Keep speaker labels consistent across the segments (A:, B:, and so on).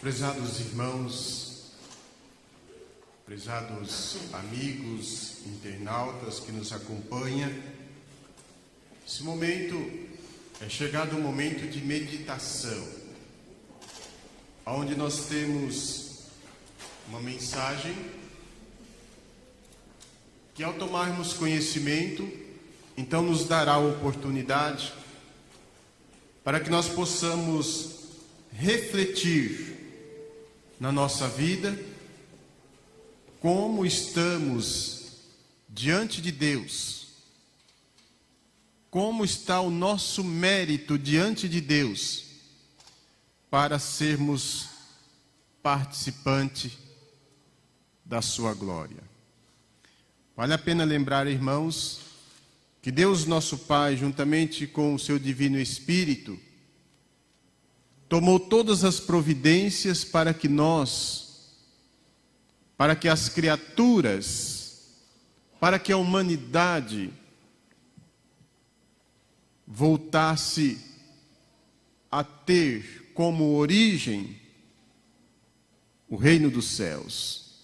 A: Prezados irmãos, prezados amigos, internautas que nos acompanham, esse momento é chegado o momento de meditação, onde nós temos uma mensagem que, ao tomarmos conhecimento, então nos dará a oportunidade para que nós possamos refletir na nossa vida como estamos diante de Deus, como está o nosso mérito diante de Deus para sermos participantes da sua glória. Vale a pena lembrar, irmãos, que Deus nosso Pai, juntamente com o seu Divino Espírito, tomou todas as providências para que as criaturas, para que a humanidade voltasse a ter como origem o reino dos céus.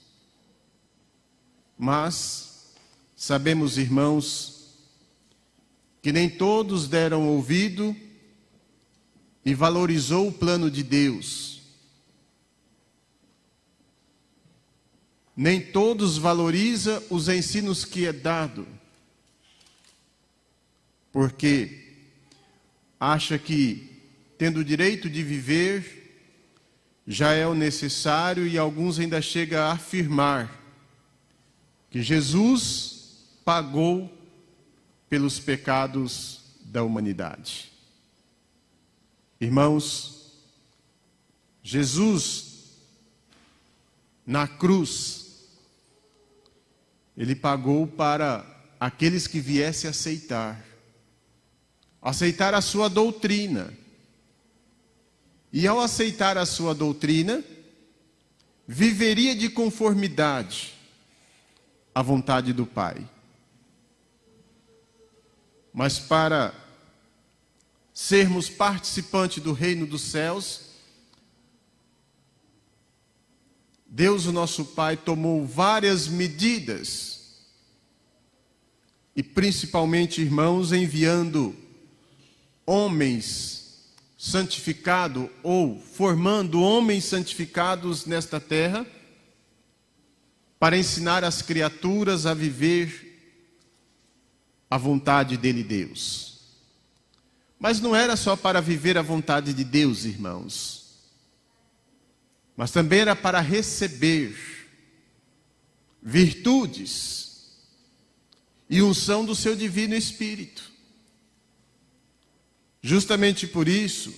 A: Mas sabemos, irmãos, que nem todos deram ouvido e valorizou o plano de Deus. Nem todos valorizam os ensinos que é dado, porque acha que, tendo o direito de viver, já é o necessário, e alguns ainda chegam a afirmar que Jesus pagou pelos pecados da humanidade. Irmãos, Jesus, na cruz, Ele pagou para aqueles que viessem aceitar a sua doutrina. E ao aceitar a sua doutrina, viveria de conformidade à vontade do Pai. Mas para sermos participantes do reino dos céus, Deus, o nosso Pai, tomou várias medidas, e principalmente, irmãos, enviando homens santificados, ou formando homens santificados nesta terra, para ensinar as criaturas a viver a vontade dele, Deus. Mas não era só para viver a vontade de Deus, irmãos, mas também era para receber virtudes e unção do seu Divino Espírito. Justamente por isso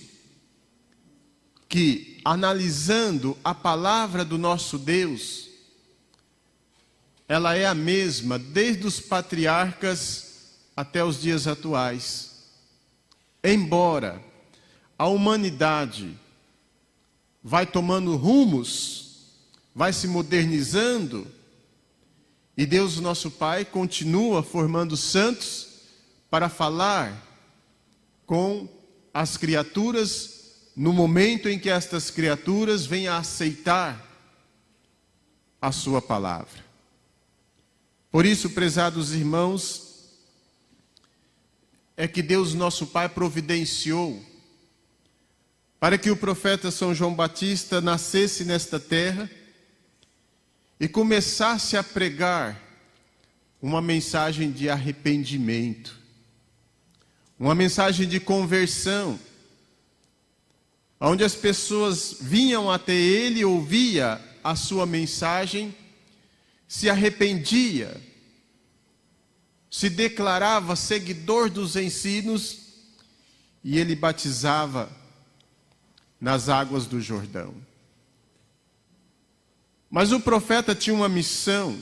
A: que, analisando a palavra do nosso Deus, ela é a mesma desde os patriarcas até os dias atuais. Embora a humanidade vai tomando rumos, vai se modernizando, e Deus, nosso Pai, continua formando santos para falar com as criaturas no momento em que estas criaturas venham a aceitar a sua palavra. Por isso, prezados irmãos, é que Deus, nosso Pai, providenciou para que o profeta São João Batista nascesse nesta terra e começasse a pregar uma mensagem de arrependimento, uma mensagem de conversão, onde as pessoas vinham até ele, ouvia a sua mensagem, se arrependia, se declarava seguidor dos ensinos, e ele batizava nas águas do Jordão. Mas o profeta tinha uma missão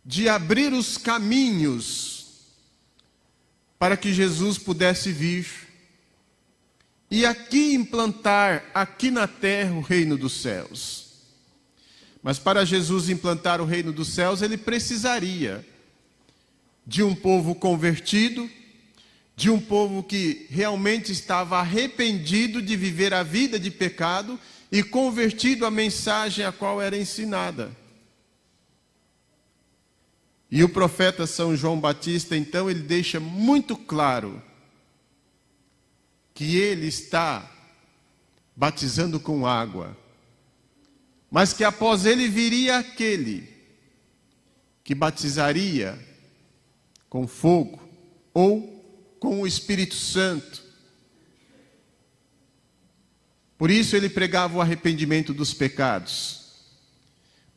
A: de abrir os caminhos para que Jesus pudesse vir e aqui implantar, aqui na terra, o reino dos céus. Mas para Jesus implantar o reino dos céus, ele precisaria de um povo convertido, de um povo que realmente estava arrependido de viver a vida de pecado e convertido à mensagem a qual era ensinada. E o profeta São João Batista, então, ele deixa muito claro que ele está batizando com água, mas que após ele viria aquele que batizaria com fogo ou com o Espírito Santo. Por isso ele pregava o arrependimento dos pecados.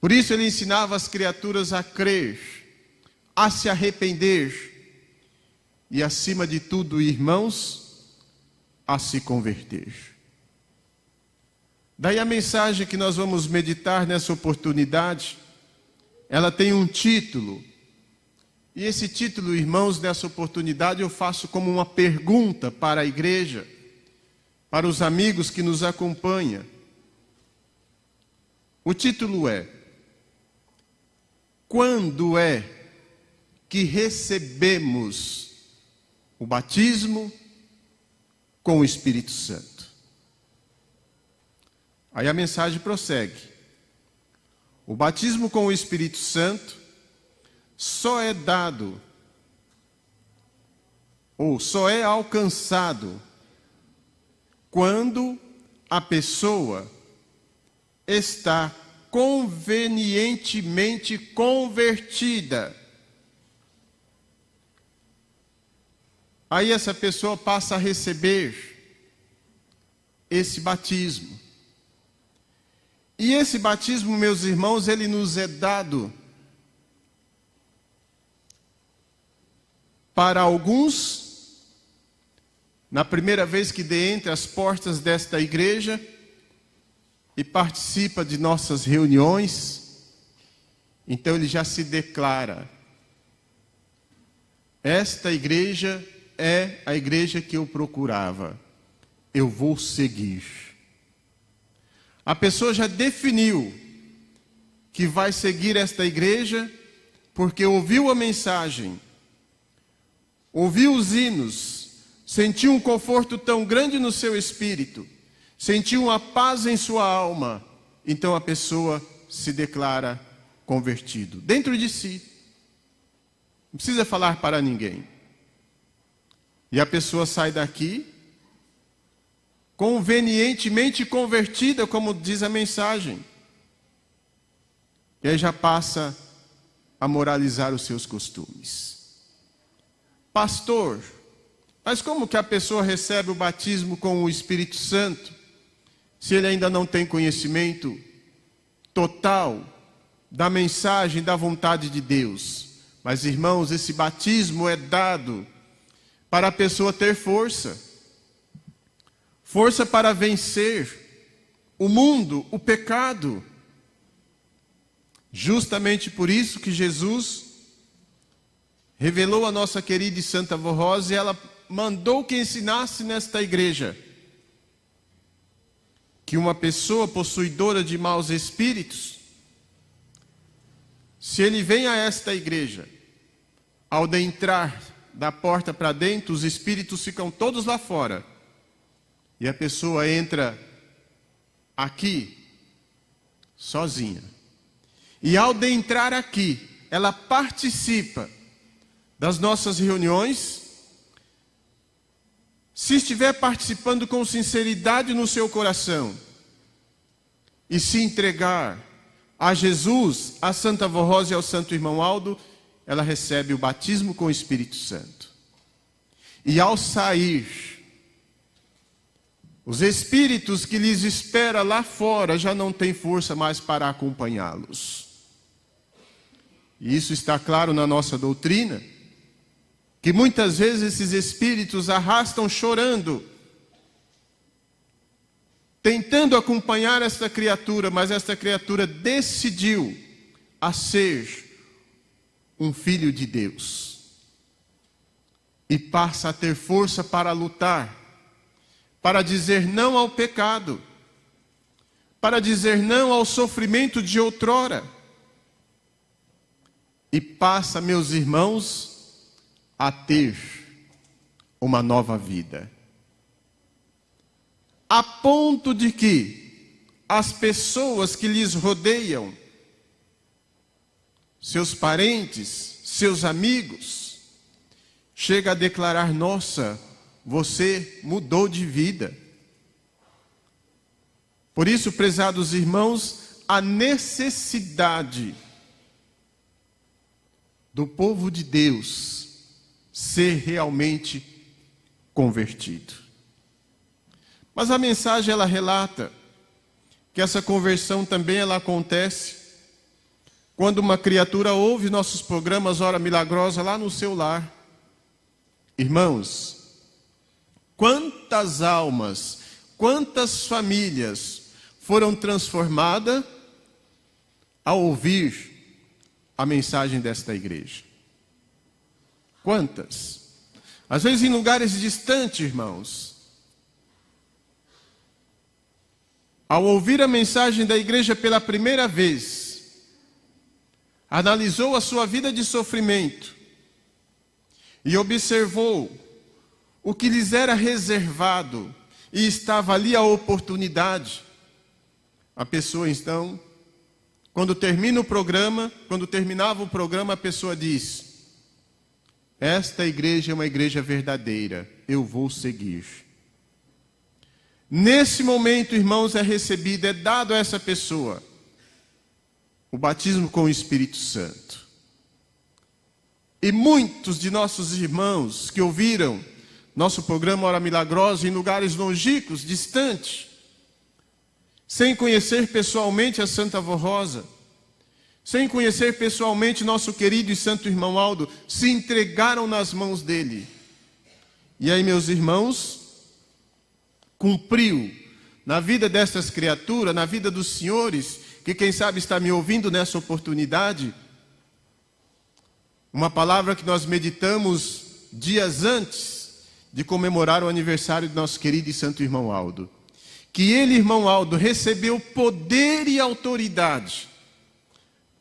A: Por isso ele ensinava as criaturas a crer, a se arrepender e, acima de tudo, irmãos, a se converter. Daí a mensagem que nós vamos meditar nessa oportunidade, ela tem um título. E esse título, irmãos, nessa oportunidade eu faço como uma pergunta para a igreja, para os amigos que nos acompanham. O título é: quando é que recebemos o batismo com o Espírito Santo? Aí a mensagem prossegue. O batismo com o Espírito Santo só é dado, ou só é alcançado, quando a pessoa está convenientemente convertida. Aí essa pessoa passa a receber esse batismo. E esse batismo, meus irmãos, ele nos é dado para alguns, na primeira vez que dê entre as portas desta igreja e participa de nossas reuniões, então ele já se declara: esta igreja é a igreja que eu procurava, eu vou seguir. A pessoa já definiu que vai seguir esta igreja porque ouviu a mensagem, ouviu os hinos, sentiu um conforto tão grande no seu espírito, sentiu uma paz em sua alma, então a pessoa se declara convertido, dentro de si. Não precisa falar para ninguém. E a pessoa sai daqui convenientemente convertida, como diz a mensagem. E aí já passa a moralizar os seus costumes. Pastor, mas como que a pessoa recebe o batismo com o Espírito Santo, se ele ainda não tem conhecimento total da mensagem, da vontade de Deus? Mas, irmãos, esse batismo é dado para a pessoa ter força. Força para vencer o mundo, o pecado. Justamente por isso que Jesus revelou a nossa querida e santa avó Rosa, e ela mandou que ensinasse nesta igreja que uma pessoa possuidora de maus espíritos, se ele vem a esta igreja, ao de entrar da porta para dentro, os espíritos ficam todos lá fora. E a pessoa entra aqui, sozinha. E ao de entrar aqui, ela participa das nossas reuniões. Se estiver participando com sinceridade no seu coração, e se entregar a Jesus, a Santa Avó Rosa e ao Santo Irmão Aldo, ela recebe o batismo com o Espírito Santo. E ao sair, os espíritos que lhes espera lá fora já não têm força mais para acompanhá-los. E isso está claro na nossa doutrina, que muitas vezes esses espíritos arrastam chorando, tentando acompanhar esta criatura, mas esta criatura decidiu a ser um filho de Deus. E passa a ter força para lutar, para dizer não ao pecado, para dizer não ao sofrimento de outrora. E passa, meus irmãos, a ter uma nova vida. A ponto de que as pessoas que lhes rodeiam, seus parentes, seus amigos, chega a declarar: nossa, você mudou de vida. Por isso, prezados irmãos, a necessidade do povo de Deus ser realmente convertido. Mas a mensagem ela relata que essa conversão também ela acontece quando uma criatura ouve nossos programas Hora Milagrosa lá no seu lar. Irmãos, quantas almas, quantas famílias foram transformadas ao ouvir a mensagem desta igreja? Quantas? Às vezes em lugares distantes, irmãos. Ao ouvir a mensagem da igreja pela primeira vez, analisou a sua vida de sofrimento e observou o que lhes era reservado e estava ali a oportunidade. A pessoa então, quando terminava o programa, a pessoa diz: esta igreja é uma igreja verdadeira, eu vou seguir. Nesse momento, irmãos, é dado a essa pessoa o batismo com o Espírito Santo. E muitos de nossos irmãos que ouviram nosso programa Hora Milagrosa em lugares longínquos, distantes, sem conhecer pessoalmente a Santa Avó Rosa, sem conhecer pessoalmente nosso querido e santo irmão Aldo, se entregaram nas mãos dele. E aí, meus irmãos, cumpriu na vida dessas criaturas, na vida dos senhores, que quem sabe está me ouvindo nessa oportunidade, uma palavra que nós meditamos dias antes de comemorar o aniversário do nosso querido e santo irmão Aldo. Que ele, irmão Aldo, recebeu poder e autoridade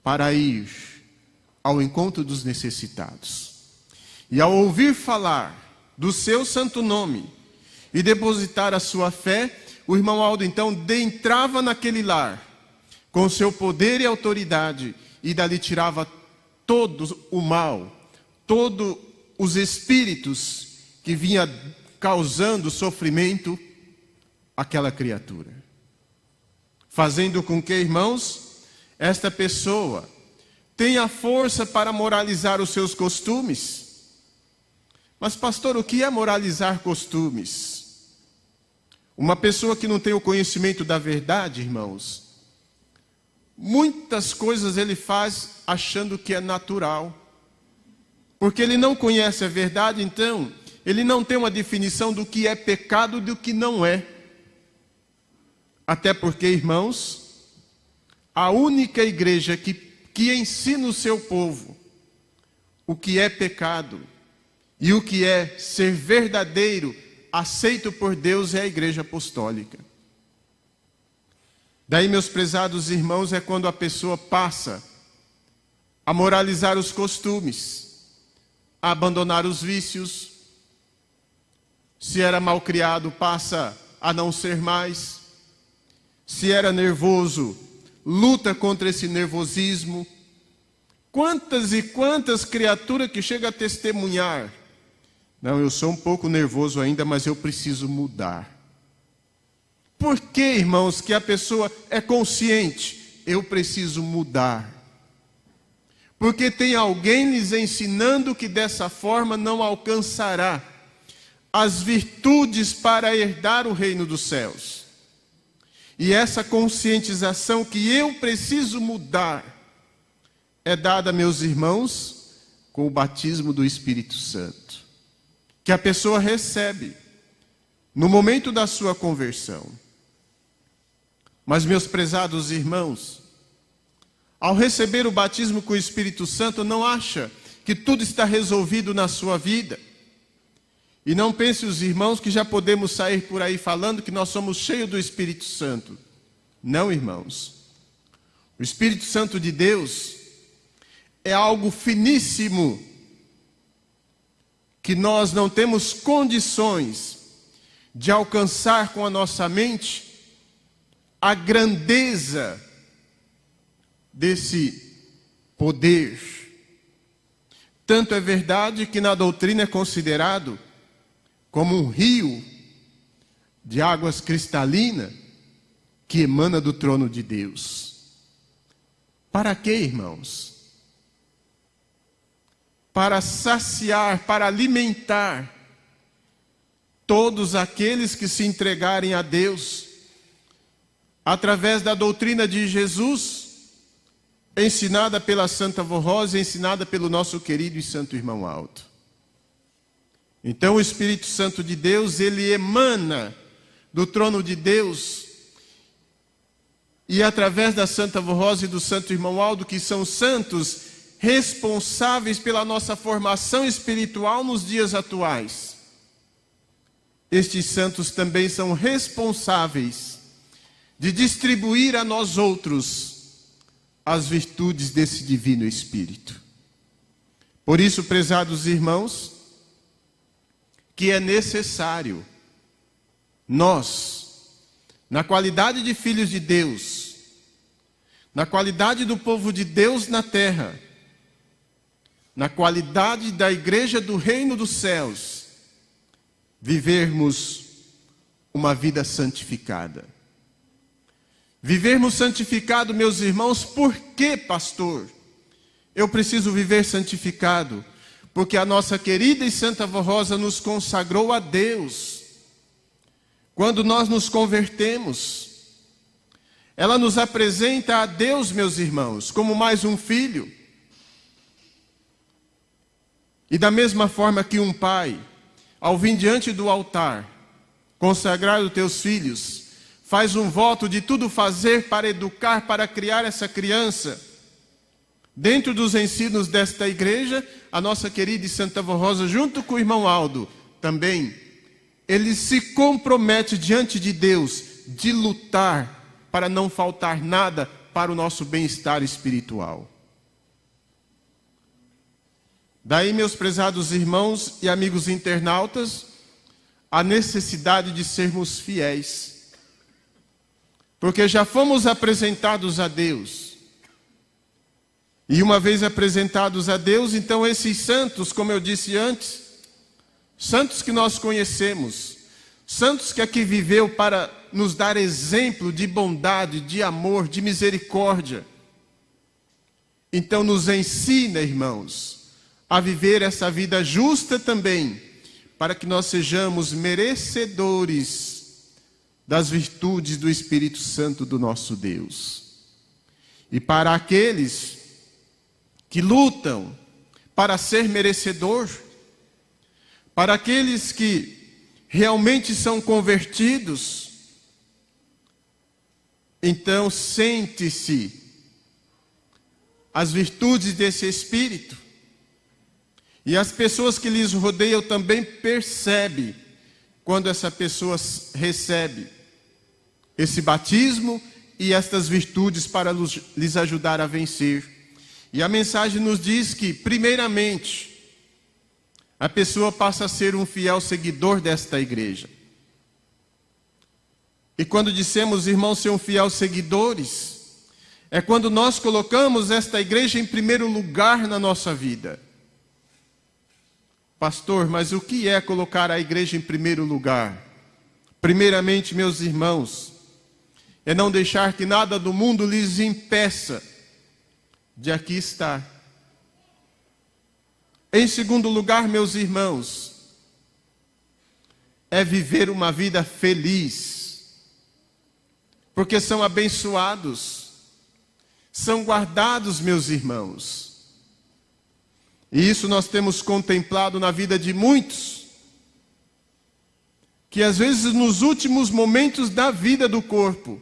A: para ir ao encontro dos necessitados. E ao ouvir falar do seu santo nome e depositar a sua fé, o irmão Aldo então entrava naquele lar com seu poder e autoridade e dali tirava todo o mal, todos os espíritos que vinha causando sofrimento àquela criatura. Fazendo com que, irmãos, esta pessoa tenha força para moralizar os seus costumes. Mas, pastor, o que é moralizar costumes? Uma pessoa que não tem o conhecimento da verdade, irmãos, muitas coisas ele faz achando que é natural. Porque ele não conhece a verdade, então, ele não tem uma definição do que é pecado e do que não é. Até porque, irmãos, a única igreja que ensina o seu povo o que é pecado e o que é ser verdadeiro, aceito por Deus, é a igreja apostólica. Daí, meus prezados irmãos, é quando a pessoa passa a moralizar os costumes, a abandonar os vícios. Se era malcriado, passa a não ser mais. Se era nervoso, luta contra esse nervosismo. Quantas e quantas criaturas que chegam a testemunhar: não, eu sou um pouco nervoso ainda, mas eu preciso mudar. Por que, irmãos, que a pessoa é consciente? Eu preciso mudar. Porque tem alguém lhes ensinando que dessa forma não alcançará as virtudes para herdar o reino dos céus. E essa conscientização que eu preciso mudar é dada, meus irmãos, com o batismo do Espírito Santo, que a pessoa recebe no momento da sua conversão. Mas, meus prezados irmãos, ao receber o batismo com o Espírito Santo, não acha que tudo está resolvido na sua vida. E não pense os irmãos que já podemos sair por aí falando que nós somos cheios do Espírito Santo. Não, irmãos. O Espírito Santo de Deus é algo finíssimo que nós não temos condições de alcançar com a nossa mente, a grandeza desse poder. Tanto é verdade que na doutrina é considerado como um rio de águas cristalinas que emana do trono de Deus. Para quê, irmãos? Para saciar, para alimentar todos aqueles que se entregarem a Deus, através da doutrina de Jesus, ensinada pela Santa Vó Rosa, ensinada pelo nosso querido e santo irmão Aldo. Então o Espírito Santo de Deus, ele emana do trono de Deus, e através da Santa Vó Rosa e do santo irmão Aldo, que são santos responsáveis pela nossa formação espiritual nos dias atuais. Estes santos também são responsáveis de distribuir a nós outros as virtudes desse divino Espírito. Por isso, prezados irmãos, que é necessário nós, na qualidade de filhos de Deus, na qualidade do povo de Deus na terra, na qualidade da igreja do reino dos céus, vivermos uma vida santificada. Vivermos santificado, meus irmãos, por que, pastor? Eu preciso viver santificado, porque a nossa querida e santa Vó Rosa nos consagrou a Deus. Quando nós nos convertemos, ela nos apresenta a Deus, meus irmãos, como mais um filho. E da mesma forma que um pai, ao vir diante do altar, consagrar os teus filhos, faz um voto de tudo fazer para educar, para criar essa criança. Dentro dos ensinos desta igreja, a nossa querida e santa Vó Rosa, junto com o irmão Aldo, também, ele se compromete diante de Deus de lutar para não faltar nada para o nosso bem-estar espiritual. Daí, meus prezados irmãos e amigos internautas, a necessidade de sermos fiéis. Porque já fomos apresentados a Deus. E uma vez apresentados a Deus, então esses santos, como eu disse antes, santos que nós conhecemos, santos que aqui viveu para nos dar exemplo de bondade, de amor, de misericórdia. Então nos ensina, irmãos, a viver essa vida justa também, para que nós sejamos merecedores das virtudes do Espírito Santo do nosso Deus. E para aqueles que lutam para ser merecedor, para aqueles que realmente são convertidos, então sente-se as virtudes desse Espírito. E as pessoas que lhes rodeiam também percebem quando essa pessoa recebe esse batismo e estas virtudes para lhes ajudar a vencer. E a mensagem nos diz que, primeiramente, a pessoa passa a ser um fiel seguidor desta igreja. E quando dissemos, irmãos, ser um fiel seguidores, é quando nós colocamos esta igreja em primeiro lugar na nossa vida. Pastor, mas o que é colocar a igreja em primeiro lugar? Primeiramente, meus irmãos, é não deixar que nada do mundo lhes impeça de aqui estar. Em segundo lugar, meus irmãos, é viver uma vida feliz, porque são abençoados, são guardados, meus irmãos. E isso nós temos contemplado na vida de muitos, que às vezes nos últimos momentos da vida do corpo,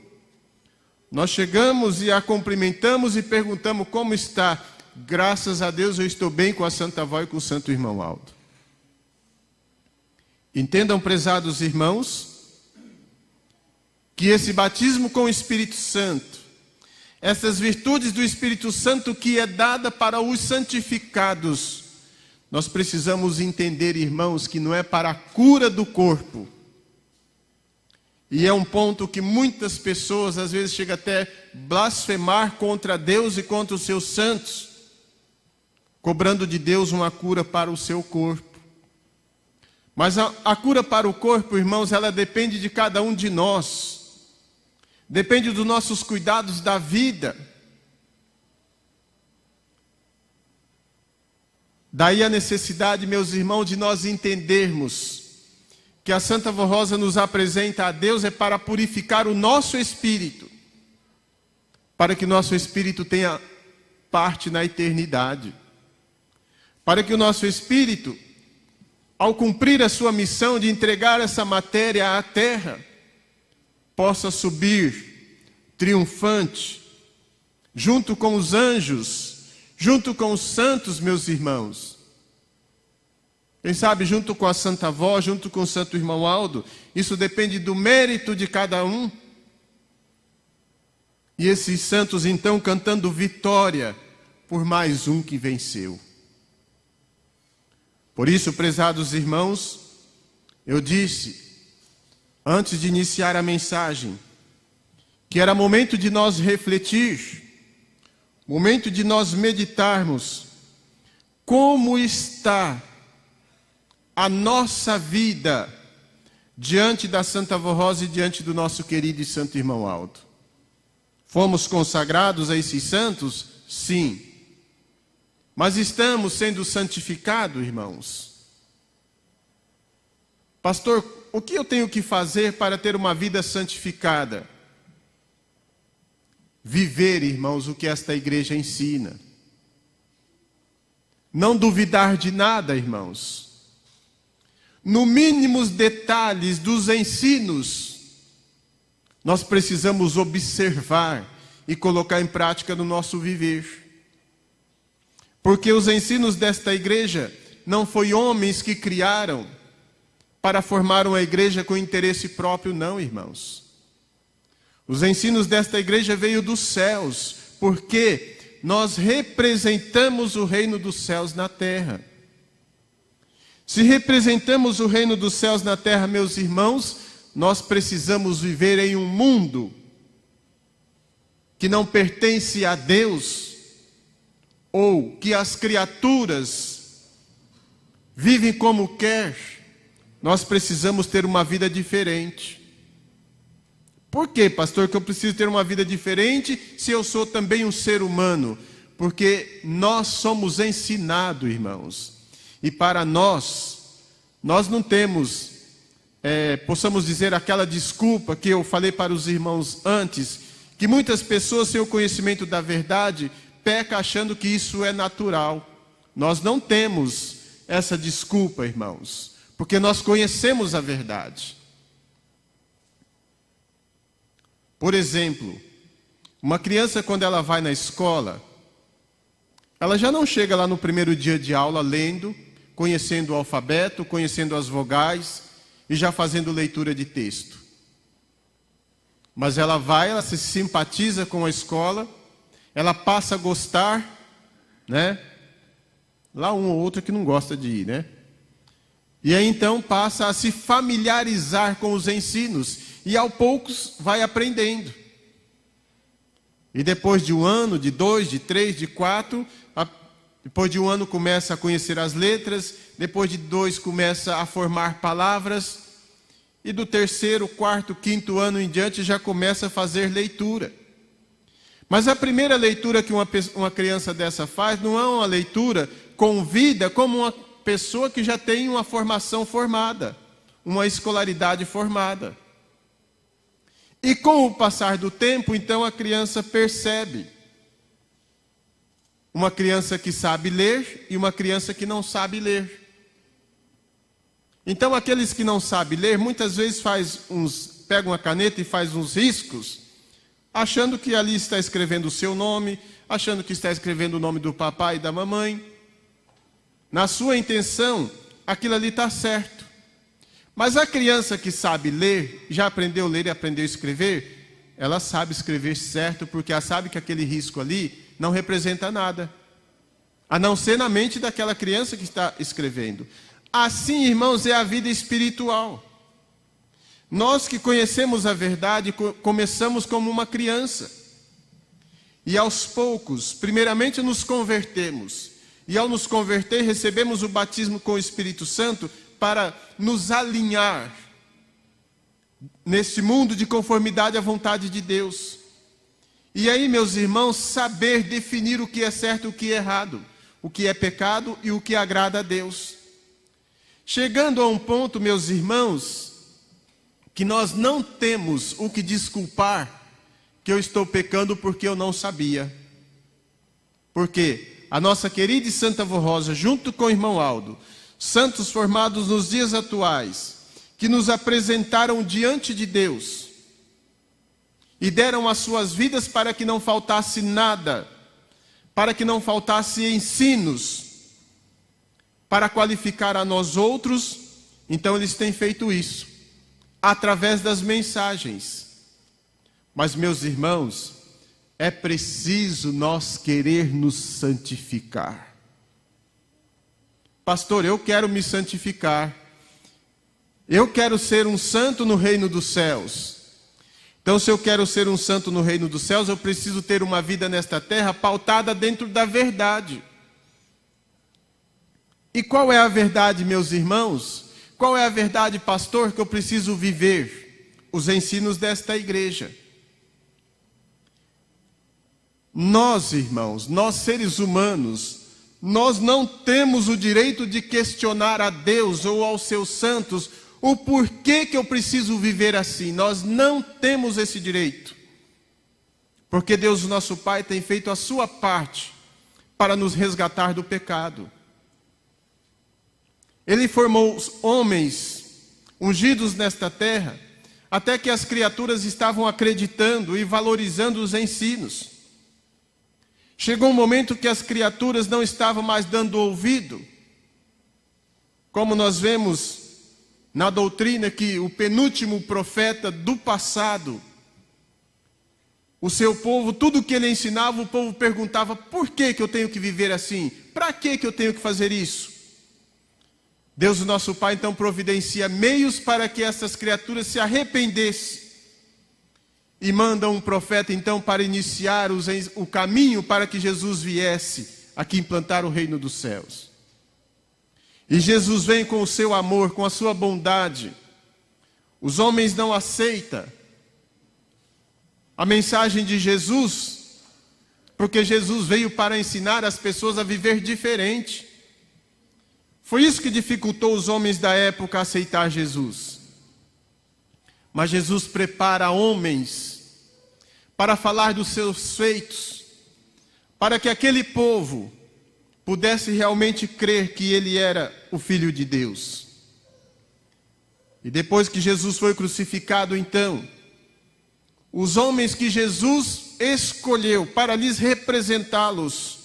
A: nós chegamos e a cumprimentamos e perguntamos como está. Graças a Deus eu estou bem com a Santa Avó e com o Santo Irmão Aldo. Entendam, prezados irmãos, que esse batismo com o Espírito Santo, essas virtudes do Espírito Santo que é dada para os santificados, nós precisamos entender, irmãos, que não é para a cura do corpo. E é um ponto que muitas pessoas às vezes chegam até blasfemar contra Deus e contra os seus santos, cobrando de Deus uma cura para o seu corpo. Mas a cura para o corpo, irmãos, ela depende de cada um de nós. Depende dos nossos cuidados da vida. Daí a necessidade, meus irmãos, de nós entendermos que a Santa Vó Rosa nos apresenta a Deus é para purificar o nosso espírito, para que nosso espírito tenha parte na eternidade, para que o nosso espírito, ao cumprir a sua missão de entregar essa matéria à terra, possa subir triunfante, junto com os anjos, junto com os santos, meus irmãos. Quem sabe junto com a Santa Vó, junto com o Santo Irmão Aldo, isso depende do mérito de cada um. E esses santos então cantando vitória por mais um que venceu. Por isso, prezados irmãos, eu disse, antes de iniciar a mensagem, que era momento de nós refletir, momento de nós meditarmos como está a nossa vida diante da Santa Vó Rosa e diante do nosso querido e santo irmão Aldo. Fomos consagrados a esses santos? Sim. Mas estamos sendo santificados, irmãos? Pastor, o que eu tenho que fazer para ter uma vida santificada? Viver, irmãos, o que esta igreja ensina. Não duvidar de nada, irmãos. No mínimos detalhes dos ensinos, nós precisamos observar e colocar em prática no nosso viver. Porque os ensinos desta igreja não foi homens que criaram para formar uma igreja com interesse próprio, não, irmãos. Os ensinos desta igreja veio dos céus, porque nós representamos o reino dos céus na terra. Se representamos o reino dos céus na terra, meus irmãos, nós precisamos viver em um mundo que não pertence a Deus, ou que as criaturas vivem como quer. Nós precisamos ter uma vida diferente. Por quê, pastor, que eu preciso ter uma vida diferente se eu sou também um ser humano? Porque nós somos ensinados, irmãos. E para nós não temos, possamos dizer, aquela desculpa que eu falei para os irmãos antes, que muitas pessoas, sem o conhecimento da verdade, pecam achando que isso é natural. Nós não temos essa desculpa, irmãos, porque nós conhecemos a verdade. Por exemplo, uma criança, quando ela vai na escola, ela já não chega lá no primeiro dia de aula lendo, conhecendo o alfabeto, conhecendo as vogais e já fazendo leitura de texto. Mas ela vai, ela se simpatiza com a escola, ela passa a gostar, né? Lá um ou outro que não gosta de ir, né? E aí então passa a se familiarizar com os ensinos e aos poucos vai aprendendo. E depois de um ano, de 2, de 3, de 4, depois de um ano começa a conhecer as letras, depois de 2 começa a formar palavras, e do 3º, 4º, 5º ano em diante já começa a fazer leitura. Mas a primeira leitura que uma criança dessa faz não é uma leitura com vida como uma pessoa que já tem uma formação formada, uma escolaridade formada. E com o passar do tempo, então a criança percebe. Uma criança que sabe ler e uma criança que não sabe ler. Então aqueles que não sabem ler, muitas vezes pegam uma caneta e faz uns riscos, achando que ali está escrevendo o seu nome, achando que está escrevendo o nome do papai e da mamãe. Na sua intenção, aquilo ali está certo. Mas a criança que sabe ler, já aprendeu a ler e aprendeu a escrever, ela sabe escrever certo, porque ela sabe que aquele risco ali não representa nada, a não ser na mente daquela criança que está escrevendo. Assim, irmãos, é a vida espiritual. Nós que conhecemos a verdade, começamos como uma criança. E aos poucos, primeiramente nos convertemos. E ao nos converter, recebemos o batismo com o Espírito Santo para nos alinhar neste mundo de conformidade à vontade de Deus. E aí, meus irmãos, saber definir o que é certo e o que é errado, o que é pecado e o que agrada a Deus. Chegando a um ponto, meus irmãos, que nós não temos o que desculpar que eu estou pecando porque eu não sabia. Porque a nossa querida e santa avó Rosa, junto com o irmão Aldo, santos formados nos dias atuais, que nos apresentaram diante de Deus e deram as suas vidas para que não faltasse nada, para que não faltasse ensinos, para qualificar a nós outros. Então eles têm feito isso através das mensagens. Mas, meus irmãos, é preciso nós querer nos santificar. Pastor, eu quero me santificar. Eu quero ser um santo no reino dos céus. Então, se eu quero ser um santo no reino dos céus, eu preciso ter uma vida nesta terra pautada dentro da verdade. E qual é a verdade, meus irmãos? Qual é a verdade, pastor, que eu preciso viver? Os ensinos desta igreja. Nós, irmãos, nós seres humanos, nós não temos o direito de questionar a Deus ou aos seus santos o porquê que eu preciso viver assim. Nós não temos esse direito. Porque Deus, nosso Pai, tem feito a sua parte para nos resgatar do pecado. Ele formou os homens ungidos nesta terra, até que as criaturas estavam acreditando e valorizando os ensinos. Chegou um momento que as criaturas não estavam mais dando ouvido, como nós vemos na doutrina que o penúltimo profeta do passado, o seu povo, tudo que ele ensinava, o povo perguntava: por que eu tenho que viver assim? Para que eu tenho que fazer isso? Deus, o nosso Pai, então providencia meios para que essas criaturas se arrependessem. E manda um profeta, então, para iniciar o caminho para que Jesus viesse aqui implantar o reino dos céus. E Jesus vem com o seu amor, com a sua bondade. Os homens não aceitam a mensagem de Jesus, porque Jesus veio para ensinar as pessoas a viver diferente. Foi isso que dificultou os homens da época a aceitar Jesus. Mas Jesus prepara homens para falar dos seus feitos, para que aquele povo pudesse realmente crer que ele era o Filho de Deus. E depois que Jesus foi crucificado, então, os homens que Jesus escolheu para lhes representá-los,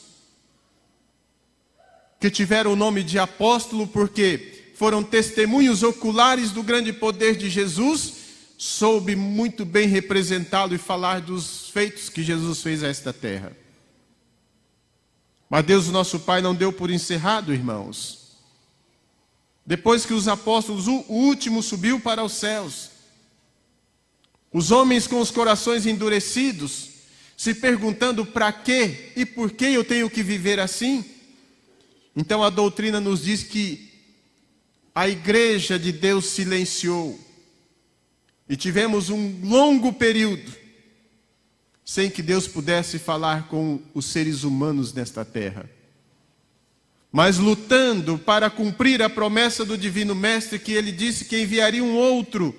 A: que tiveram o nome de apóstolo porque foram testemunhos oculares do grande poder de Jesus, soube muito bem representá-lo e falar dos feitos que Jesus fez a esta terra. Mas Deus, o nosso Pai, não deu por encerrado, irmãos. Depois que os apóstolos, o último subiu para os céus, os homens com os corações endurecidos, se perguntando para quê e por que eu tenho que viver assim. Então a doutrina nos diz que a igreja de Deus silenciou. E tivemos um longo período sem que Deus pudesse falar com os seres humanos nesta terra. Mas lutando para cumprir a promessa do Divino Mestre, que ele disse que enviaria um outro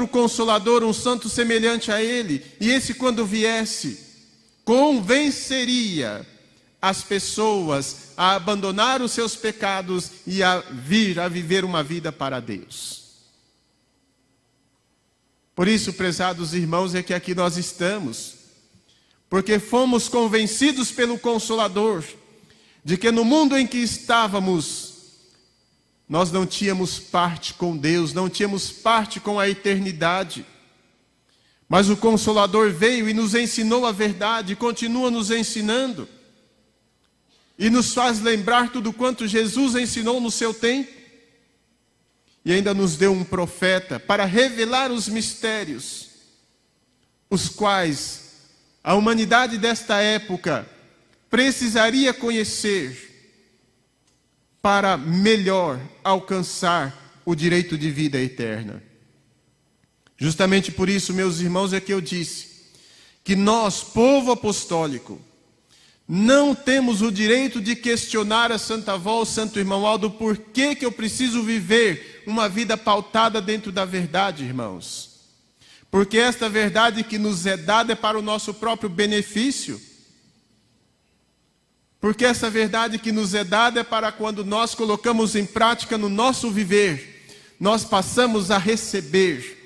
A: Consolador, um santo semelhante a ele. E esse, quando viesse, convenceria as pessoas a abandonar os seus pecados e a vir a viver uma vida para Deus. Por isso, prezados irmãos, é que aqui nós estamos, porque fomos convencidos pelo Consolador de que no mundo em que estávamos, nós não tínhamos parte com Deus, não tínhamos parte com a eternidade. Mas o Consolador veio e nos ensinou a verdade, e continua nos ensinando, e nos faz lembrar tudo quanto Jesus ensinou no seu tempo. e ainda nos deu um profeta para revelar os mistérios, os quais a humanidade desta época precisaria conhecer para melhor alcançar o direito de vida eterna. Justamente por isso, meus irmãos, é que eu disse que nós, povo apostólico, não temos o direito de questionar a Santa Avó, o Santo Irmão Aldo, por que eu preciso viver uma vida pautada dentro da verdade, irmãos. Porque esta verdade que nos é dada é para o nosso próprio benefício. Porque essa verdade que nos é dada é para quando nós colocamos em prática no nosso viver, nós passamos a receber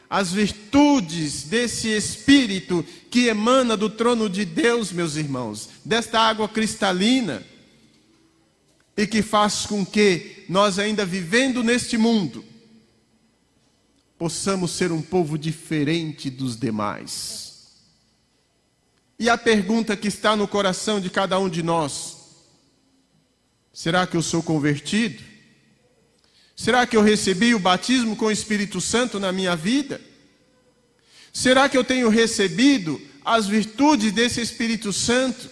A: as virtudes desse Espírito que emana do trono de Deus, meus irmãos, desta água cristalina, e que faz com que nós, ainda vivendo neste mundo, possamos ser um povo diferente dos demais. E a pergunta que está no coração de cada um de nós: será que eu sou convertido? Será que eu recebi o batismo com o Espírito Santo na minha vida? Será que eu tenho recebido as virtudes desse Espírito Santo?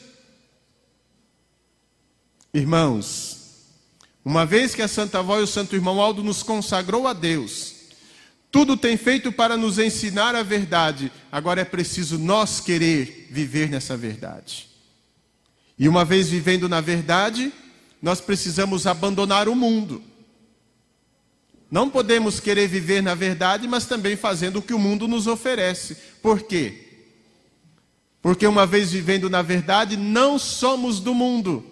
A: Irmãos, uma vez que a Santa Avó e o Santo Irmão Aldo nos consagrou a Deus, tudo tem feito para nos ensinar a verdade, agora é preciso nós querer viver nessa verdade. E uma vez vivendo na verdade, nós precisamos abandonar o mundo. Não podemos querer viver na verdade, mas também fazendo o que o mundo nos oferece. Por quê? Porque uma vez vivendo na verdade, não somos do mundo,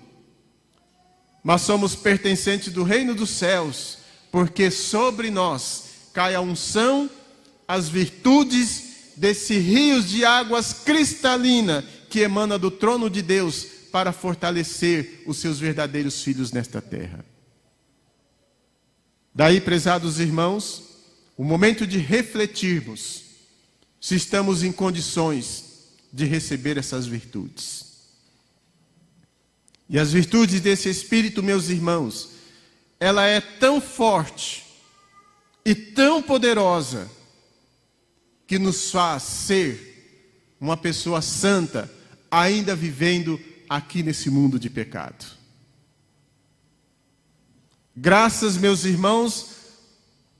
A: mas somos pertencentes do reino dos céus, porque sobre nós cai a unção, as virtudes desse rios de águas cristalina que emana do trono de Deus para fortalecer os seus verdadeiros filhos nesta terra. Daí, prezados irmãos, o momento de refletirmos se estamos em condições de receber essas virtudes. E as virtudes desse Espírito, meus irmãos, ela é tão forte e tão poderosa que nos faz ser uma pessoa santa, ainda vivendo aqui nesse mundo de pecado. Graças, meus irmãos,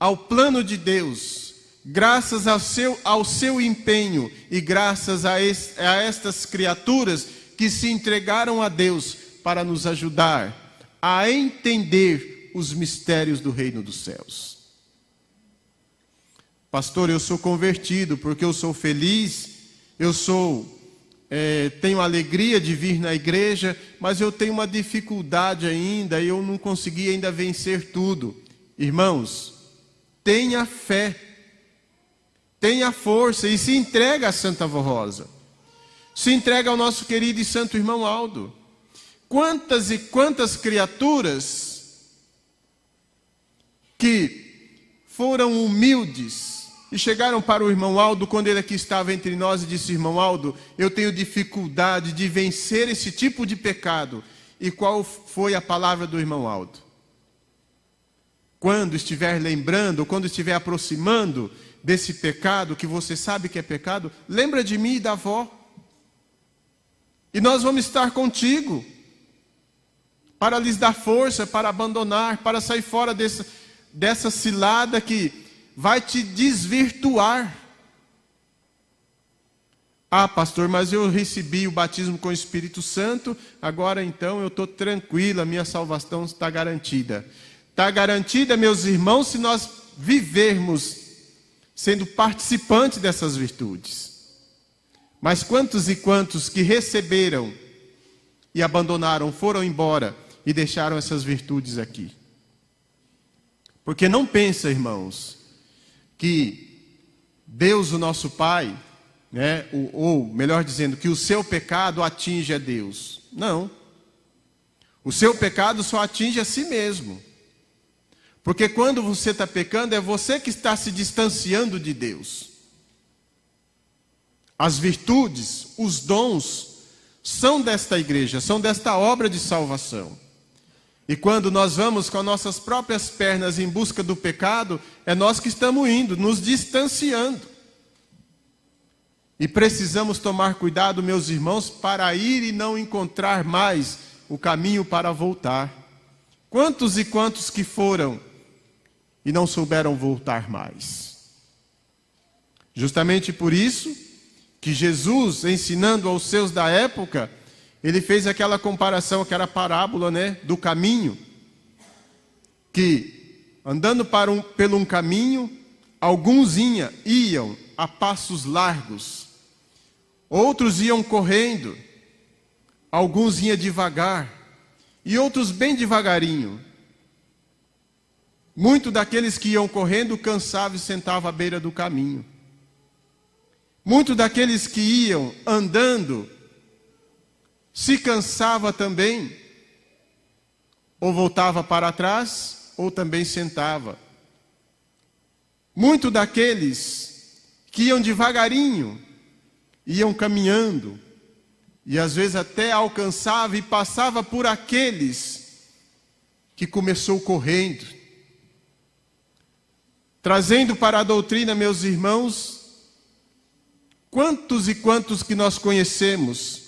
A: ao plano de Deus, graças ao seu empenho e graças a estas criaturas que se entregaram a Deus para nos ajudar a entender os mistérios do reino dos céus. Pastor, eu sou convertido porque eu sou feliz, tenho alegria de vir na igreja, mas eu tenho uma dificuldade ainda, e eu não consegui ainda vencer tudo. Irmãos, tenha fé, tenha força e se entrega a Santa Avó Rosa. Se entrega ao nosso querido e santo irmão Aldo. Quantas e quantas criaturas que foram humildes e chegaram para o irmão Aldo quando ele aqui estava entre nós e disse: irmão Aldo, eu tenho dificuldade de vencer esse tipo de pecado. E qual foi a palavra do irmão Aldo? Quando estiver lembrando, quando estiver aproximando desse pecado, que você sabe que é pecado, lembra de mim e da avó. E nós vamos estar contigo, para lhes dar força, para abandonar, para sair fora dessa cilada que vai te desvirtuar. Ah, pastor, mas eu recebi o batismo com o Espírito Santo, agora então eu estou tranquilo, a minha salvação está garantida. Está garantida, meus irmãos, se nós vivermos sendo participantes dessas virtudes. Mas quantos e quantos que receberam e abandonaram, foram embora e deixaram essas virtudes aqui? Porque não pensa, irmãos, que Deus, o nosso Pai, ou melhor dizendo, que o seu pecado atinge a Deus. Não. O seu pecado só atinge a si mesmo. Porque quando você está pecando, é você que está se distanciando de Deus. As virtudes, os dons, são desta igreja, são desta obra de salvação. E quando nós vamos com nossas próprias pernas em busca do pecado, é nós que estamos indo, nos distanciando. E precisamos tomar cuidado, meus irmãos, para ir e não encontrar mais o caminho para voltar. Quantos e quantos que foram e não souberam voltar mais? Justamente por isso que Jesus, ensinando aos seus da época, ele fez aquela comparação, aquela parábola, do caminho, que andando pelo um caminho, alguns iam a passos largos, outros iam correndo, alguns iam devagar, e outros bem devagarinho. Muitos daqueles que iam correndo cansavam e sentavam à beira do caminho. Muitos daqueles que iam andando se cansava também, ou voltava para trás, ou também sentava. Muitos daqueles que iam devagarinho, iam caminhando, e às vezes até alcançava e passava por aqueles que começou correndo. Trazendo para a doutrina, meus irmãos, quantos e quantos que nós conhecemos,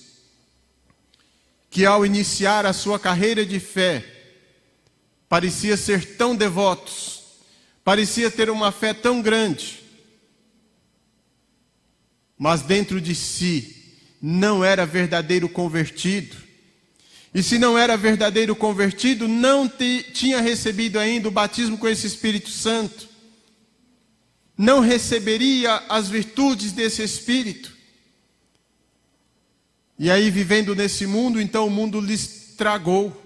A: que ao iniciar a sua carreira de fé, parecia ser tão devotos, parecia ter uma fé tão grande, mas dentro de si não era verdadeiro convertido. E se não era verdadeiro convertido, não tinha recebido ainda o batismo com esse Espírito Santo. Não receberia as virtudes desse Espírito. E aí, vivendo nesse mundo, então o mundo lhes tragou.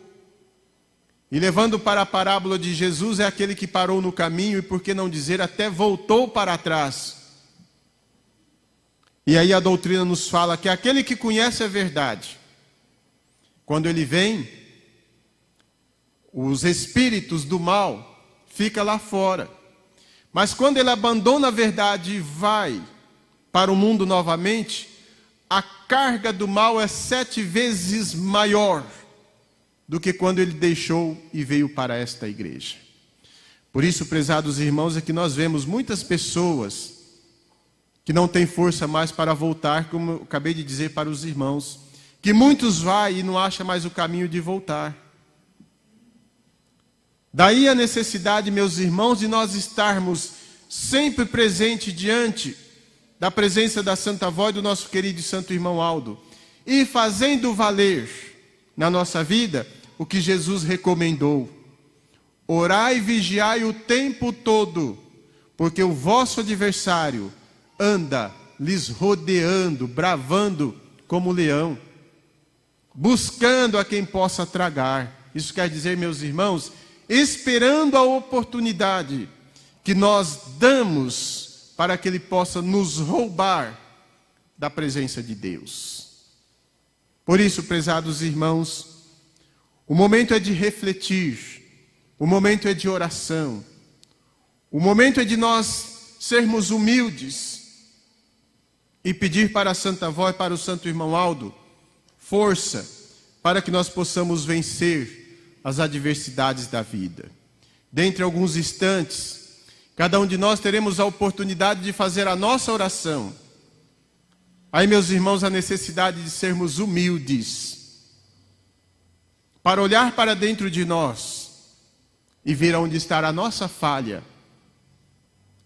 A: E levando para a parábola de Jesus, é aquele que parou no caminho e, por que não dizer, até voltou para trás. E aí a doutrina nos fala que aquele que conhece a verdade, quando ele vem, os espíritos do mal ficam lá fora. Mas quando ele abandona a verdade e vai para o mundo novamente, a carga do mal é 7 vezes maior do que quando ele deixou e veio para esta igreja. Por isso, prezados irmãos, é que nós vemos muitas pessoas que não têm força mais para voltar, como eu acabei de dizer para os irmãos, que muitos vão e não acham mais o caminho de voltar. Daí a necessidade, meus irmãos, de nós estarmos sempre presentes diante da presença da Santa Voz do nosso querido e santo irmão Aldo, e fazendo valer na nossa vida o que Jesus recomendou. Orai e vigiai o tempo todo, porque o vosso adversário anda lhes rodeando, bravando como leão, buscando a quem possa tragar. Isso quer dizer, meus irmãos, esperando a oportunidade que nós damos para que ele possa nos roubar da presença de Deus. Por isso, prezados irmãos, o momento é de refletir, o momento é de oração, o momento é de nós sermos humildes e pedir para a Santa Voz, para o Santo Irmão Aldo, força para que nós possamos vencer as adversidades da vida. Dentre alguns instantes, cada um de nós teremos a oportunidade de fazer a nossa oração. Aí, meus irmãos, a necessidade de sermos humildes, para olhar para dentro de nós e ver onde está a nossa falha,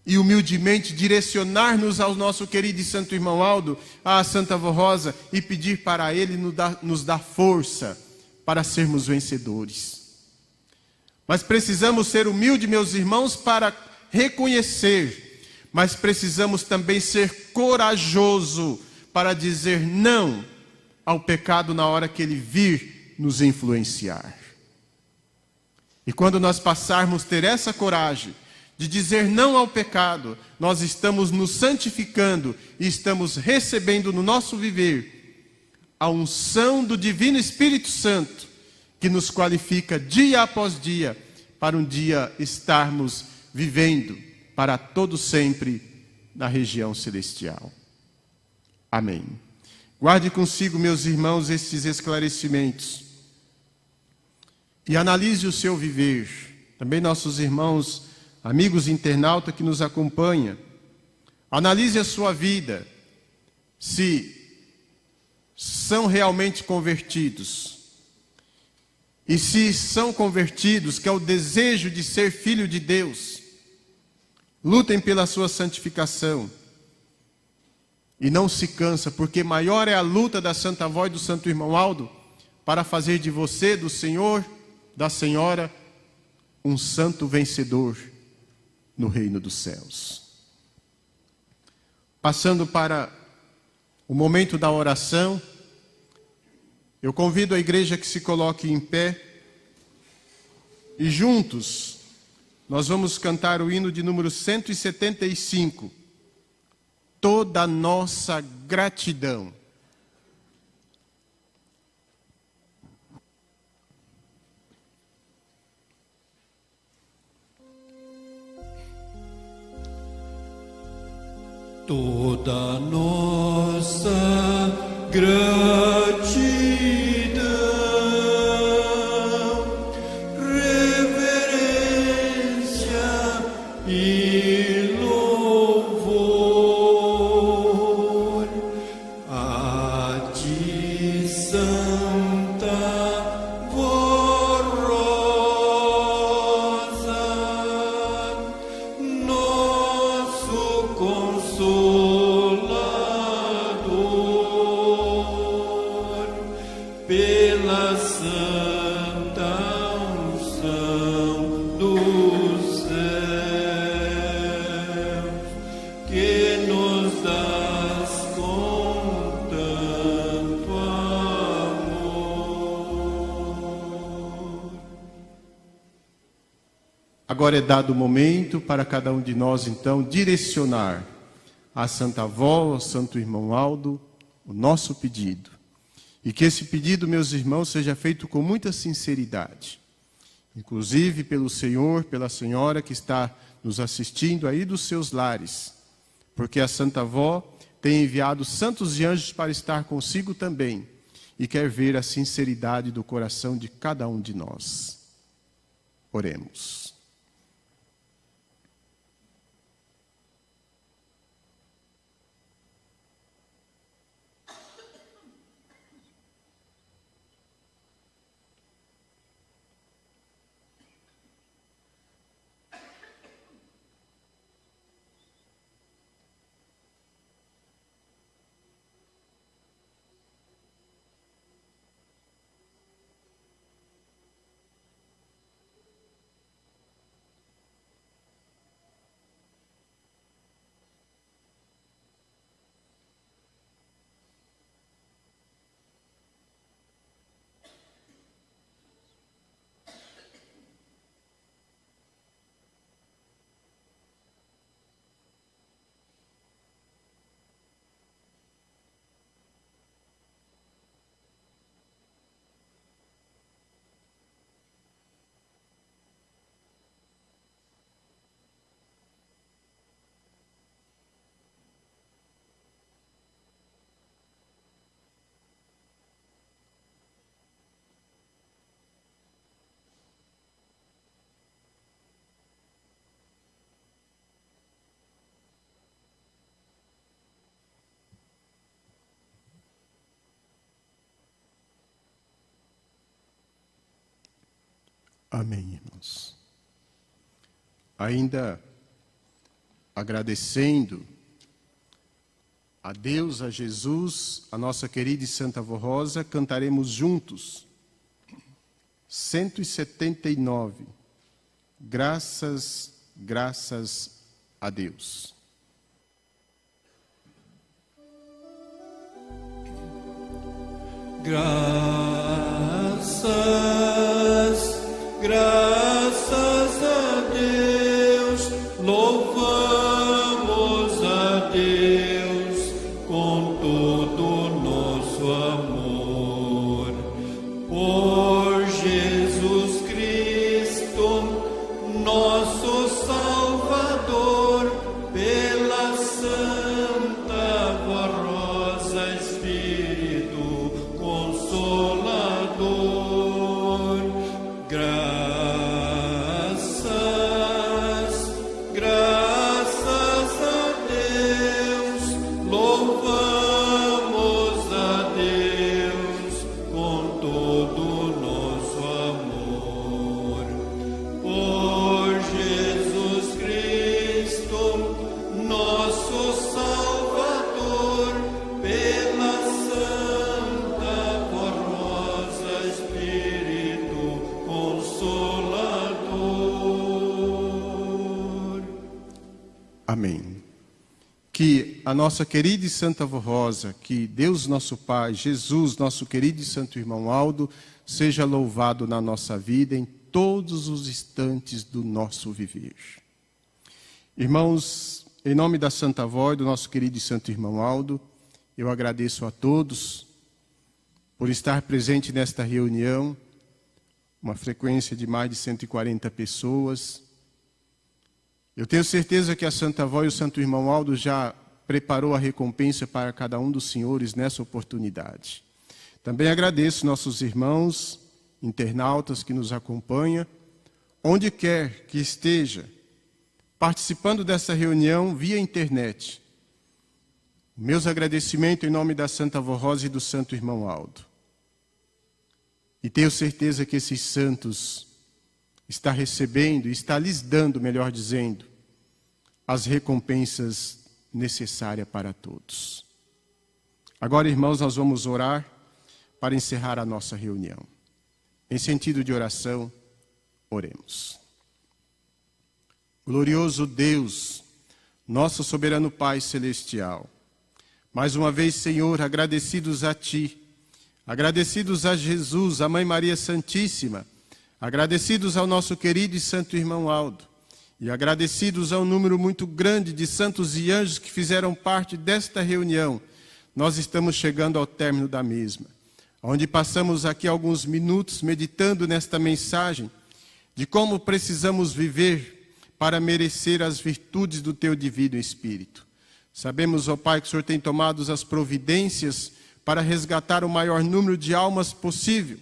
A: e humildemente direcionar-nos ao nosso querido e santo irmão Aldo, à Santa Vó Rosa, e pedir para ele nos dar força para sermos vencedores. Mas precisamos ser humildes, meus irmãos, para reconhecer, mas precisamos também ser corajoso para dizer não ao pecado na hora que ele vir nos influenciar. E quando nós passarmos a ter essa coragem de dizer não ao pecado, nós estamos nos santificando e estamos recebendo no nosso viver a unção do Divino Espírito Santo, que nos qualifica dia após dia para um dia estarmos vivendo para todo sempre na região celestial. Amém. Guarde consigo, meus irmãos, estes esclarecimentos. e analise o seu viver. Também nossos irmãos, amigos internautas que nos acompanham, analise a sua vida, se são realmente convertidos. E se são convertidos, que é o desejo de ser filho de Deus, lutem pela sua santificação. E não se cansa, porque maior é a luta da Santa Avó e do Santo Irmão Aldo para fazer de você, do Senhor, da Senhora, um santo vencedor no reino dos céus. Passando para o momento da oração, eu convido a igreja que se coloque em pé e juntos nós vamos cantar o hino de número 175. Toda a nossa gratidão.
B: Toda nossa gratidão, reverência e louvor a ti, Santa Rosa, nosso Consolador, pela santa unção dos céus, que nos dás com tanto amor.
A: Agora é dado o momento para cada um de nós, então, direcionar à Santa Avó, ao Santo Irmão Aldo, o nosso pedido. E que esse pedido, meus irmãos, seja feito com muita sinceridade. Inclusive pelo Senhor, pela Senhora que está nos assistindo aí dos seus lares. Porque a Santa Avó tem enviado santos e anjos para estar consigo também. E quer ver a sinceridade do coração de cada um de nós. Oremos. Amém, irmãos. Ainda agradecendo a Deus, a Jesus, a nossa querida e Santa Avó Rosa, cantaremos juntos 179. Graças, graças a Deus.
B: Graças, graças a Deus, louvamos a Deus com todo o nosso amor. Por Jesus Cristo, nosso Salvador, pela Santa Avó Rosa, Espírito Consolador,
A: Amém. Que a nossa querida e santa avó Rosa, que Deus nosso Pai, Jesus, nosso querido e santo irmão Aldo, seja louvado na nossa vida em todos os instantes do nosso viver. Irmãos, em nome da Santa Avó e do nosso querido e santo irmão Aldo, eu agradeço a todos por estar presente nesta reunião, uma frequência de mais de 140 pessoas. Eu tenho certeza que a Santa Avó e o santo irmão Aldo já preparou a recompensa para cada um dos senhores nessa oportunidade. Também agradeço nossos irmãos internautas que nos acompanham, onde quer que esteja, participando dessa reunião via internet. Meus agradecimentos em nome da Santa Avó Rosa e do santo irmão Aldo. E tenho certeza que esses santos está recebendo, está lhes dando, melhor dizendo, as recompensas necessárias para todos. Agora, irmãos, nós vamos orar para encerrar a nossa reunião. Em sentido de oração, oremos. Glorioso Deus, nosso soberano Pai celestial, mais uma vez, Senhor, agradecidos a Ti, agradecidos a Jesus, a Mãe Maria Santíssima, agradecidos ao nosso querido e santo irmão Aldo, e agradecidos ao número muito grande de santos e anjos que fizeram parte desta reunião, nós estamos chegando ao término da mesma, onde passamos aqui alguns minutos meditando nesta mensagem de como precisamos viver para merecer as virtudes do Teu Divino Espírito. Sabemos, ó Pai, que o Senhor tem tomado as providências para resgatar o maior número de almas possível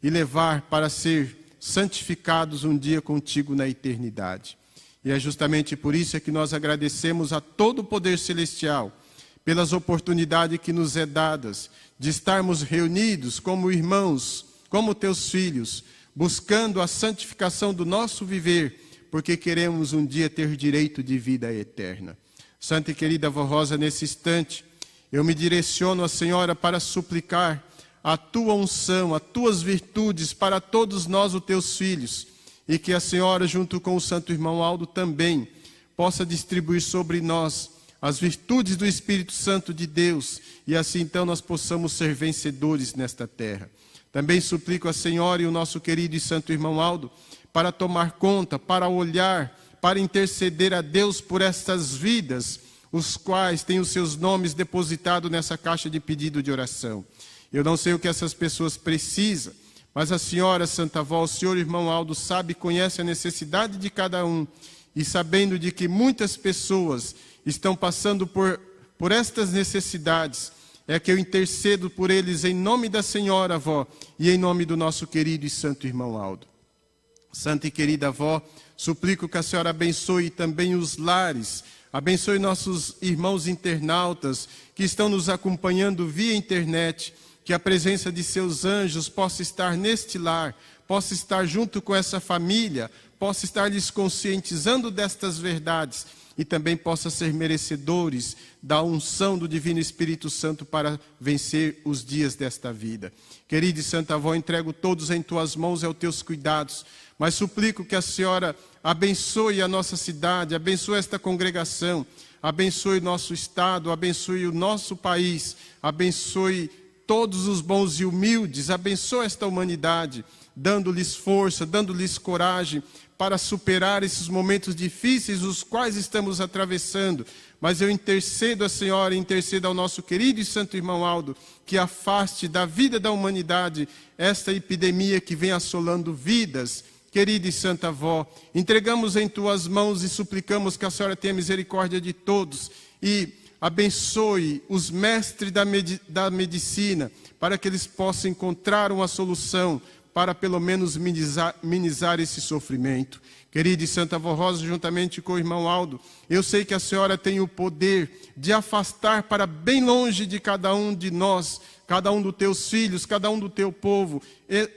A: e levar para ser santificados um dia contigo na eternidade. E é justamente por isso que nós agradecemos a todo o poder celestial pelas oportunidades que nos é dadas de estarmos reunidos como irmãos, como teus filhos, buscando a santificação do nosso viver, porque queremos um dia ter direito de vida eterna. Santa e querida avó Rosa, nesse instante, eu me direciono à Senhora para suplicar a tua unção, as tuas virtudes para todos nós, os teus filhos, e que a Senhora, junto com o santo irmão Aldo, também possa distribuir sobre nós as virtudes do Espírito Santo de Deus, e assim então nós possamos ser vencedores nesta terra. Também suplico a Senhora e o nosso querido e santo irmão Aldo para tomar conta, para olhar, para interceder a Deus por estas vidas, os quais têm os seus nomes depositados nessa caixa de pedido de oração. Eu não sei o que essas pessoas precisam, mas a Senhora, Santa Avó, o Senhor, irmão Aldo, sabe e conhece a necessidade de cada um, e sabendo de que muitas pessoas estão passando por estas necessidades, é que eu intercedo por eles em nome da Senhora, avó, e em nome do nosso querido e santo irmão Aldo. Santa e querida avó, suplico que a Senhora abençoe também os lares, abençoe nossos irmãos internautas que estão nos acompanhando via internet, que a presença de seus anjos possa estar neste lar, possa estar junto com essa família, possa estar lhes conscientizando destas verdades e também possa ser merecedores da unção do Divino Espírito Santo para vencer os dias desta vida. Querida e Santa Avó, entrego todos em tuas mãos e aos teus cuidados, mas suplico que a Senhora abençoe a nossa cidade, abençoe esta congregação, abençoe o nosso estado, abençoe o nosso país, abençoe todos os bons e humildes, abençoe esta humanidade, dando-lhes força, dando-lhes coragem para superar esses momentos difíceis os quais estamos atravessando. Mas eu intercedo a Senhora, intercedo ao nosso querido e santo irmão Aldo, que afaste da vida da humanidade esta epidemia que vem assolando vidas. Querida e santa avó, entregamos em tuas mãos e suplicamos que a Senhora tenha misericórdia de todos e abençoe os mestres da medicina, para que eles possam encontrar uma solução para pelo menos minimizar esse sofrimento. Querida e santa avó Rosa, juntamente com o irmão Aldo, eu sei que a Senhora tem o poder de afastar para bem longe de cada um de nós, cada um dos teus filhos, cada um do teu povo,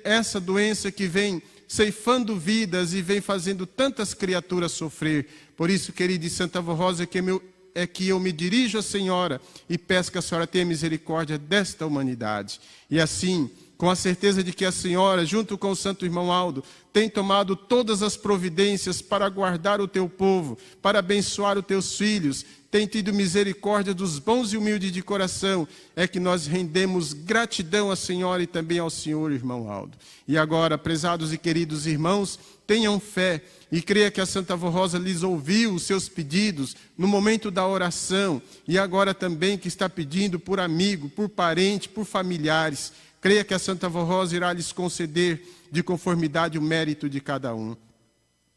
A: essa doença que vem ceifando vidas e vem fazendo tantas criaturas sofrer. Por isso, querida e santa avó Rosa, que eu me dirijo à Senhora e peço que a Senhora tenha misericórdia desta humanidade. E assim, com a certeza de que a senhora, junto com o santo irmão Aldo, tem tomado todas as providências para guardar o teu povo, para abençoar os teus filhos, tem tido misericórdia dos bons e humildes de coração, é que nós rendemos gratidão à senhora e também ao senhor, irmão Aldo. E agora, prezados e queridos irmãos, tenham fé e creia que a Santa Avó Rosa lhes ouviu os seus pedidos no momento da oração e agora também que está pedindo por amigo, por parente, por familiares. Creia que a Santa Avó Rosa irá lhes conceder de conformidade o mérito de cada um.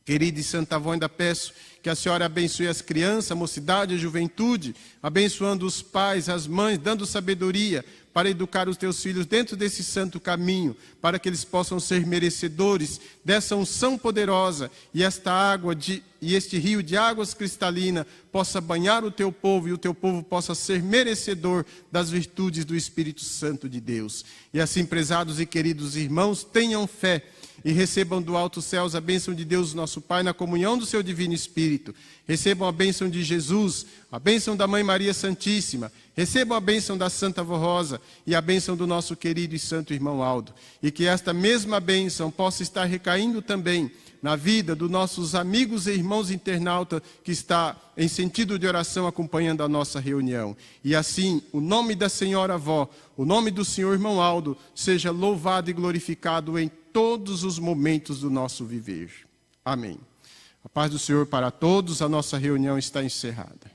A: Querida e Santa Avó, ainda peço que a senhora abençoe as crianças, a mocidade, a juventude, abençoando os pais, as mães, dando sabedoria para educar os teus filhos dentro desse santo caminho, para que eles possam ser merecedores dessa unção poderosa e esta água e este rio de águas cristalinas possa banhar o teu povo e o teu povo possa ser merecedor das virtudes do Espírito Santo de Deus. E assim, prezados e queridos irmãos, tenham fé e recebam do alto céus a bênção de Deus, nosso Pai, na comunhão do seu divino Espírito. Recebam a bênção de Jesus, a bênção da Mãe Maria Santíssima. Recebam a bênção da Santa Avó Rosa e a bênção do nosso querido e santo irmão Aldo. E que esta mesma bênção possa estar recaindo também na vida dos nossos amigos e irmãos internautas que está em sentido de oração acompanhando a nossa reunião. E assim, o nome da Senhora Avó, o nome do Senhor irmão Aldo, seja louvado e glorificado em todos os momentos do nosso viver. Amém. A paz do Senhor para todos, a nossa reunião está encerrada.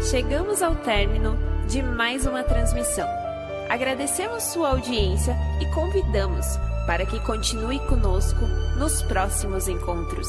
C: Chegamos ao término de mais uma transmissão. Agradecemos sua audiência e convidamos para que continue conosco nos próximos encontros.